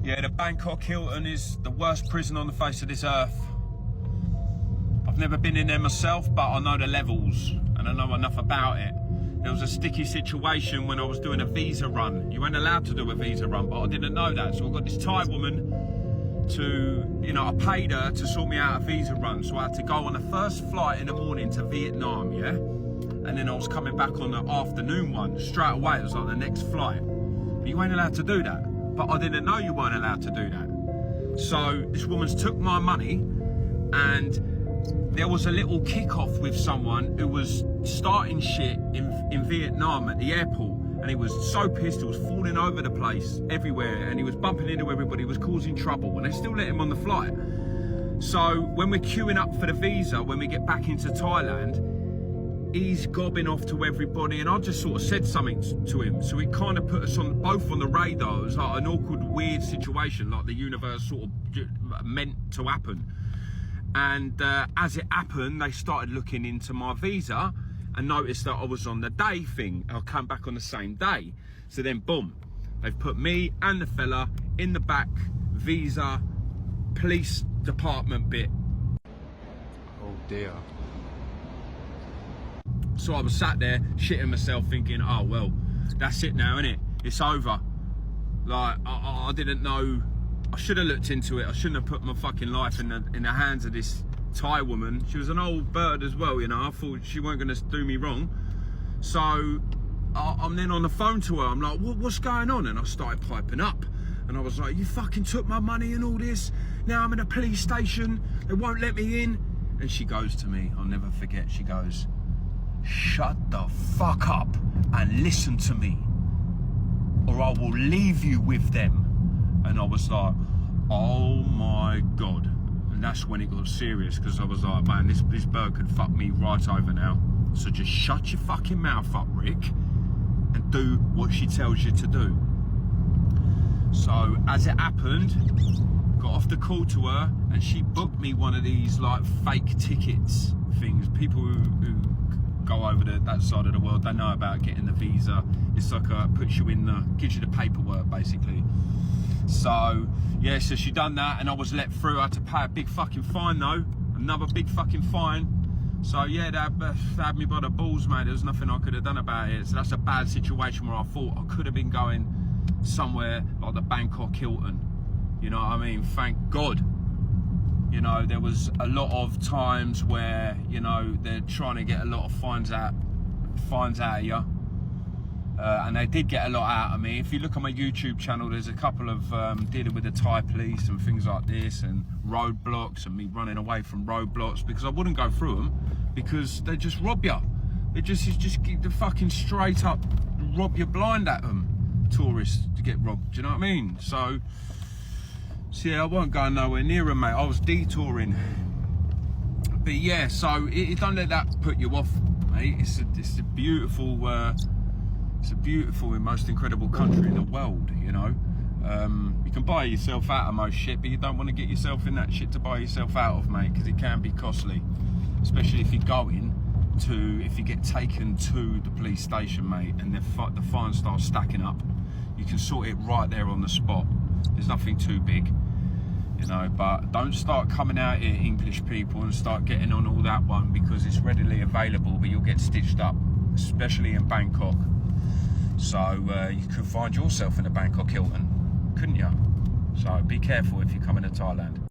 Yeah, the Bangkok Hilton is the worst prison on the face of this earth. I've never been in there myself, but I know the levels and I know enough about it. There was a sticky situation when I was doing a visa run. You weren't allowed to do a visa run, but I didn't know that. So I got this Thai woman I paid her to sort me out a visa run. So I had to go on the first flight in the morning to Vietnam, yeah? And then I was coming back on the afternoon one straight away. It was like the next flight. But you weren't allowed to do that. But I didn't know you weren't allowed to do that. So this woman's took my money, and there was a little kick-off with someone who was starting shit in Vietnam at the airport. And he was so pissed, he was falling over the place everywhere, and he was bumping into everybody, he was causing trouble, and they still let him on the flight. So when we're queuing up for the visa, when we get back into Thailand, he's gobbing off to everybody, and I just sort of said something to him. So he kind of put us on both on the radar. It was like an awkward, weird situation, like the universe sort of meant to happen. And as it happened, they started looking into my visa and noticed that I was on the day thing. I'll come back on the same day. So then, boom, they've put me and the fella in the back visa police department bit. Oh dear. So I was sat there shitting myself thinking, oh, well, that's it now, innit? It's over. Like, I didn't know. I should have looked into it. I shouldn't have put my fucking life in the hands of this Thai woman. She was an old bird as well, you know. I thought she weren't going to do me wrong. So I'm then on the phone to her. I'm like, what's going on? And I started piping up. And I was like, you fucking took my money and all this. Now I'm in a police station. They won't let me in. And she goes to me, I'll never forget, she goes, shut the fuck up and listen to me, or I will leave you with them. And I was like, oh my God. And that's when it got serious, because I was like, man, this bird could fuck me right over now. So just shut your fucking mouth up, Rick, and do what she tells you to do. So as it happened, got off the call to her, and she booked me one of these like fake tickets things. People who go over that side of the world, they know about getting the visa. It's like puts you in gives you the paperwork basically. So yeah, so she done that, and I was let through. I had to pay a big fucking fine though, another big fucking fine. So yeah, that had me by the balls, mate. There was nothing I could have done about it. So that's a bad situation where I thought I could have been going somewhere like the Bangkok Hilton. You know what I mean? Thank God. You know, there was a lot of times where, you know, they're trying to get a lot of fines out of you. And they did get a lot out of me. If you look on my YouTube channel, there's a couple of dealing with the Thai police and things like this, and roadblocks, and me running away from roadblocks because I wouldn't go through them because they just rob you. They just keep the fucking straight up rob you blind at them. Tourists to get robbed, do you know what I mean? So yeah, I wasn't going nowhere near them, mate. I was detouring. But yeah, so it don't let that put you off, mate. It's a beautiful and most incredible country in the world, you know. You can buy yourself out of most shit, but you don't want to get yourself in that shit to buy yourself out of, mate, because it can be costly, especially if you get taken to the police station, mate, and the fine starts stacking up. You can sort it right there on the spot. There's nothing too big, you know. But don't start coming out here, English people, and start getting on all that one, because it's readily available, but you'll get stitched up, especially in Bangkok. So you could find yourself in a Bangkok Hilton, couldn't you? So be careful if you're coming to Thailand.